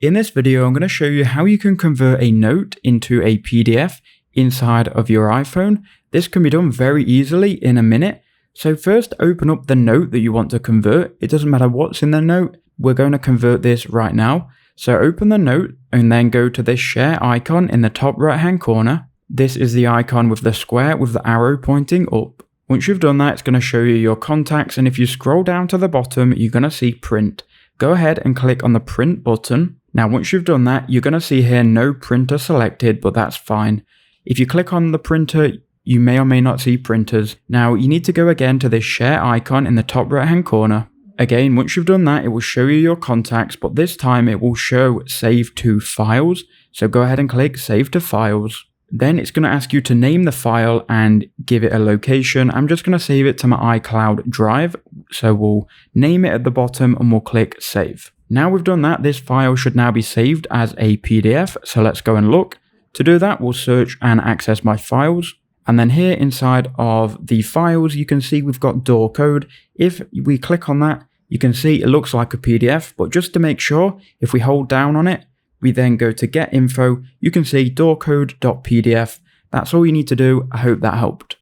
In this video, I'm going to show you how you can convert a note into a PDF inside of your iPhone. This can be done very easily in a minute. So first, open up the note that you want to convert. It doesn't matter what's in the note. We're going to convert this right now. So open the note and then go to this share icon in the top right hand corner. This is the icon with the square with the arrow pointing up. Once you've done that, it's going to show you your contacts. And if you scroll down to the bottom, you're going to see print. Go ahead and click on the print button. Now, once you've done that, you're going to see here no printer selected, but that's fine. If you click on the printer, you may or may not see printers. Now, you need to go again to this share icon in the top right hand corner. Again, once you've done that, it will show you your contacts, but this time it will show save to files. So go ahead and click save to files. Then it's going to ask you to name the file and give it a location. I'm just going to save it to my iCloud drive. So we'll name it at the bottom and we'll click save. Now we've done that, this file should now be saved as a PDF. So let's go and look. To do that, we'll search and access my files. And then here inside of the files, you can see we've got door code. If we click on that, you can see it looks like a PDF, but just to make sure, if we hold down on it, we then go to get info, you can see doorcode.pdf. That's all you need to do. I hope that helped.